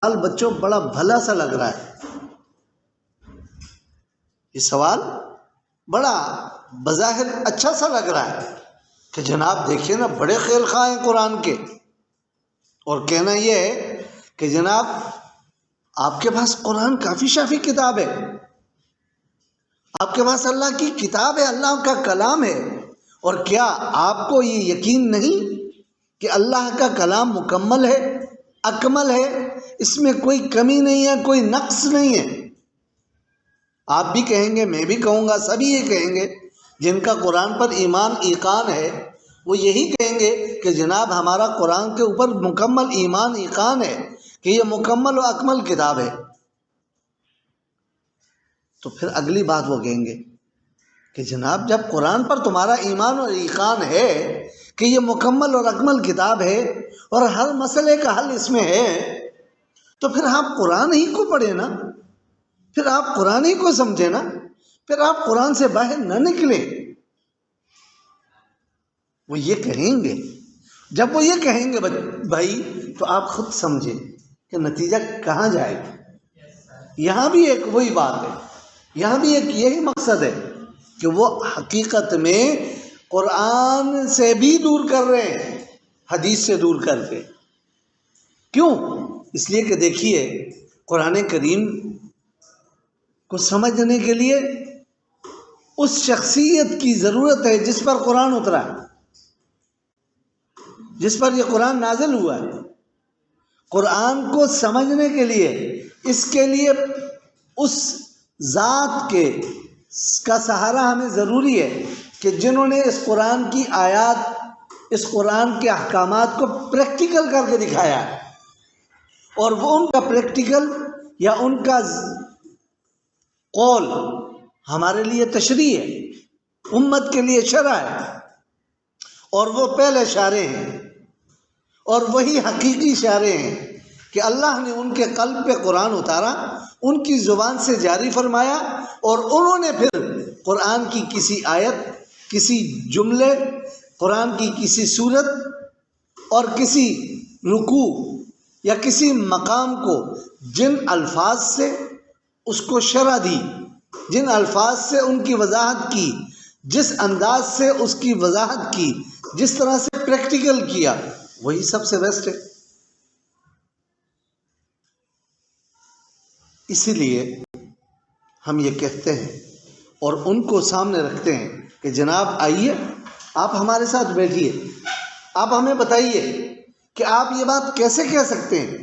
سوال بچوں بڑا بھلا سا لگ رہا ہے، یہ سوال بڑا بظاہر اچھا سا لگ رہا ہے کہ جناب دیکھیے نا، بڑے خیل خواہ ہیں قرآن کے، اور کہنا یہ ہے کہ جناب آپ کے پاس قرآن کافی شافی کتاب ہے، آپ کے پاس اللہ کی کتاب ہے، اللہ کا کلام ہے، اور کیا آپ کو یہ یقین نہیں کہ اللہ کا کلام مکمل ہے، اکمل ہے، اس میں کوئی کمی نہیں ہے، کوئی نقص نہیں ہے؟ آپ بھی کہیں گے، میں بھی کہوں گا، سبھی یہ کہیں گے جن کا قرآن پر ایمان ایقان ہے، وہ یہی کہیں گے کہ جناب ہمارا قرآن کے اوپر مکمل ایمان ایقان ہے کہ یہ مکمل و اکمل کتاب ہے۔ تو پھر اگلی بات وہ کہیں گے کہ جناب جب قرآن پر تمہارا ایمان اور ایقان ہے کہ یہ مکمل اور اکمل کتاب ہے اور ہر مسئلے کا حل اس میں ہے، تو پھر آپ قرآن ہی کو پڑھیں نا، پھر آپ قرآن ہی کو سمجھیں نا، پھر آپ قرآن سے باہر نہ نکلیں۔ وہ یہ کہیں گے، جب وہ یہ کہیں گے بھائی، تو آپ خود سمجھیں کہ نتیجہ کہاں جائے گا۔ یہاں بھی ایک وہی بات ہے، یہاں بھی ایک یہی مقصد ہے کہ وہ حقیقت میں قرآن سے بھی دور کر رہے ہیں، حدیث سے دور کر کے۔ کیوں؟ اس لیے کہ دیکھیے، قرآن کریم کو سمجھنے کے لیے اس شخصیت کی ضرورت ہے جس پر قرآن اترا ہے، جس پر یہ قرآن نازل ہوا ہے۔ قرآن کو سمجھنے کے لیے، اس کے لیے اس ذات کا سہارا ہمیں ضروری ہے کہ جنہوں نے اس قرآن کی آیات، اس قرآن کے احکامات کو پریکٹیکل کر کے دکھایا ہے، اور وہ ان کا پریکٹیکل یا ان کا قول ہمارے لیے تشریع ہے، امت کے لیے شرع ہے، اور وہ پہلے شارع ہیں، اور وہی حقیقی شارع ہیں کہ اللہ نے ان کے قلب پہ قرآن اتارا، ان کی زبان سے جاری فرمایا، اور انہوں نے پھر قرآن کی کسی آیت، کسی جملے، قرآن کی کسی صورت اور کسی رکوع یا کسی مقام کو جن الفاظ سے اس کو شرح دی، جن الفاظ سے ان کی وضاحت کی، جس انداز سے اس کی وضاحت کی، جس طرح سے پریکٹیکل کیا، وہی سب سے بیسٹ ہے۔ اسی لیے ہم یہ کہتے ہیں اور ان کو سامنے رکھتے ہیں کہ جناب آئیے، آپ ہمارے ساتھ بیٹھیے، آپ ہمیں بتائیے کہ آپ یہ بات کیسے کہہ سکتے ہیں۔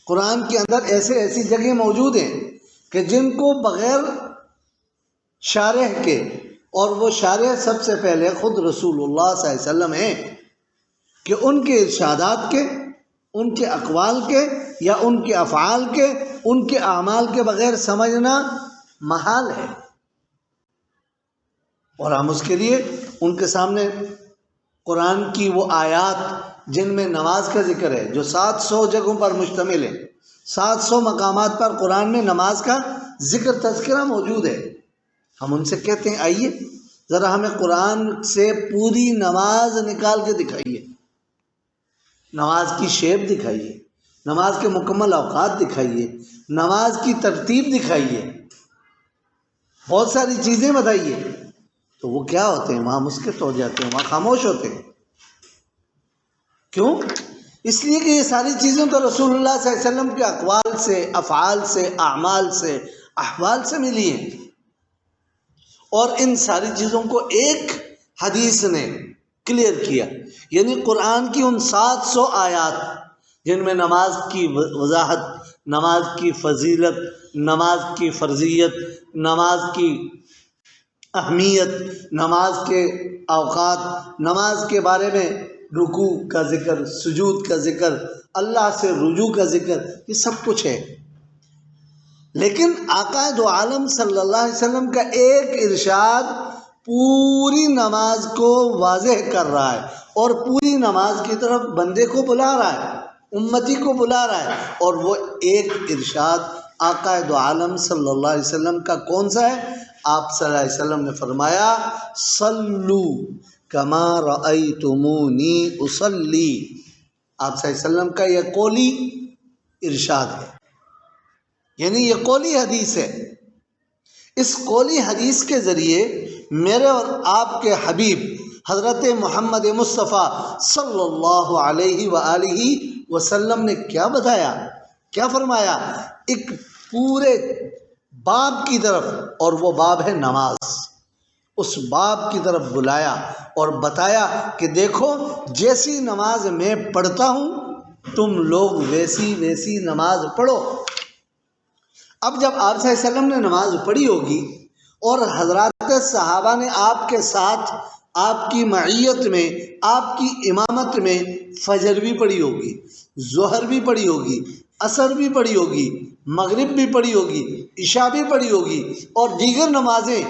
قرآن کے اندر ایسی جگہ موجود ہیں کہ جن کو بغیر شارح کے، اور وہ شارح سب سے پہلے خود رسول اللہ صلی اللہ علیہ وسلم ہیں، کہ ان کے ارشادات کے، ان کے اقوال کے یا ان کے افعال کے، ان کے اعمال کے بغیر سمجھنا محال ہے۔ اور ہم اس کے لیے ان کے سامنے قرآن کی وہ آیات جن میں نماز کا ذکر ہے، جو 700 جگہوں پر مشتمل ہے، 700 مقامات پر قرآن میں نماز کا ذکر، تذکرہ موجود ہے، ہم ان سے کہتے ہیں آئیے ذرا ہمیں قرآن سے پوری نماز نکال کے دکھائیے، نماز کی شیپ دکھائیے، نماز کے مکمل اوقات دکھائیے، نماز کی ترتیب دکھائیے، بہت ساری چیزیں بتائیے۔ تو وہ کیا ہوتے ہیں؟ وہاں مسکت ہو جاتے ہیں، وہاں خاموش ہوتے ہیں۔ کیوں؟ اس لیے کہ یہ ساری چیزیں تو رسول اللہ صلی اللہ علیہ وسلم کے اقوال سے، افعال سے، اعمال سے، احوال سے ملی ہیں، اور ان ساری چیزوں کو ایک حدیث نے کلیئر کیا۔ یعنی قرآن کی ان 700 آیات جن میں نماز کی وضاحت، نماز کی فضیلت، نماز کی فرضیت، نماز کی اہمیت، نماز کے اوقات، نماز کے بارے میں رکوع کا ذکر، سجود کا ذکر، اللہ سے رجوع کا ذکر، یہ سب کچھ ہے۔ لیکن آقا دو عالم صلی اللہ علیہ وسلم کا ایک ارشاد پوری نماز کو واضح کر رہا ہے، اور پوری نماز کی طرف بندے کو بلا رہا ہے، امتی کو بلا رہا ہے، اور وہ ایک ارشاد آقا دو عالم صلی اللہ علیہ وسلم کا کون سا ہے؟ آپ صلی اللہ علیہ وسلم نے فرمایا صلو کما رأیتمونی اصلی۔ آپ صلی اللہ علیہ وسلم کا یہ قولی ارشاد ہے۔ یعنی یہ قولی حدیث ہے۔ اس قولی حدیث کے ذریعے میرے اور آپ کے حبیب حضرت محمد مصطفیٰ صلی اللہ علیہ وآلہ وسلم نے کیا بتایا، کیا فرمایا؟ ایک پورے باب کی طرف، اور وہ باب ہے نماز، اس باب کی طرف بلایا اور بتایا کہ دیکھو جیسی نماز میں پڑھتا ہوں تم لوگ ویسی نماز پڑھو۔ اب جب آپ صلی اللہ علیہ وسلم نے نماز پڑھی ہوگی اور حضرات صحابہ نے آپ کے ساتھ آپ کی معیت میں، آپ کی امامت میں فجر بھی پڑھی ہوگی، ظہر بھی پڑھی ہوگی، عصر بھی پڑھی ہوگی، مغرب بھی پڑھی ہوگی، عشاء بھی پڑھی ہوگی، اور دیگر نمازیں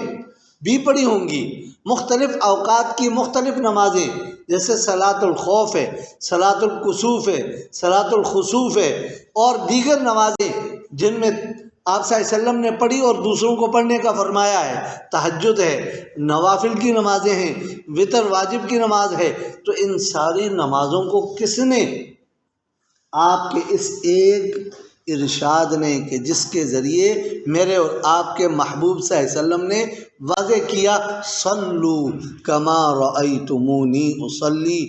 بھی پڑھی ہوں گی، مختلف اوقات کی مختلف نمازیں، جیسے صلاۃ الخوف ہے، صلاۃ الکسوف ہے، صلاۃ الخسوف ہے، اور دیگر نمازیں جن میں آپ صلی اللہ علیہ وسلم نے پڑھی اور دوسروں کو پڑھنے کا فرمایا ہے، تہجد ہے، نوافل کی نمازیں ہیں، وتر واجب کی نماز ہے۔ تو ان ساری نمازوں کو کس نے؟ آپ کے اس ایک ارشاد نے، کہ جس کے ذریعے میرے اور آپ کے محبوب صلی اللہ علیہ وسلم نے واضح کیا، صلو کما رأیتمونی اصلی،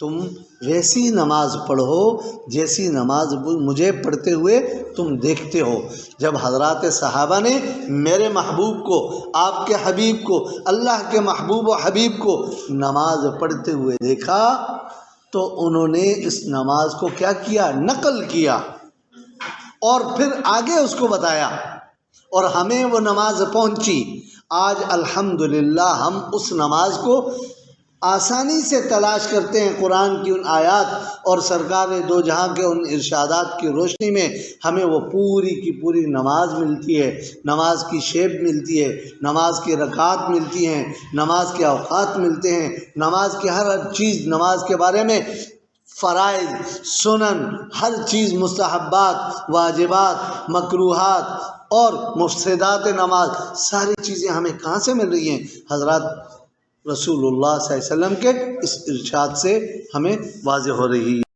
تم ویسی نماز پڑھو جیسی نماز مجھے پڑھتے ہوئے تم دیکھتے ہو۔ جب حضرات صحابہ نے میرے محبوب کو، آپ کے حبیب کو، اللہ کے محبوب و حبیب کو نماز پڑھتے ہوئے دیکھا تو انہوں نے اس نماز کو کیا کیا؟ نقل کیا، اور پھر آگے اس کو بتایا، اور ہمیں وہ نماز پہنچی۔ آج الحمدللہ ہم اس نماز کو آسانی سے تلاش کرتے ہیں، قرآن کی ان آیات اور سرکار دو جہاں کے ان ارشادات کی روشنی میں ہمیں وہ پوری کی پوری نماز ملتی ہے، نماز کی شیپ ملتی ہے، نماز کی رکعات ملتی ہیں، نماز کے اوقات ملتے ہیں، نماز کی ہر چیز، نماز کے بارے میں فرائض، سنن، ہر چیز، مستحبات، واجبات، مکروہات اور مفسدات نماز، ساری چیزیں ہمیں کہاں سے مل رہی ہیں؟ حضرات رسول اللہ صلی اللہ علیہ وسلم کے اس ارشاد سے ہمیں واضح ہو رہی ہے۔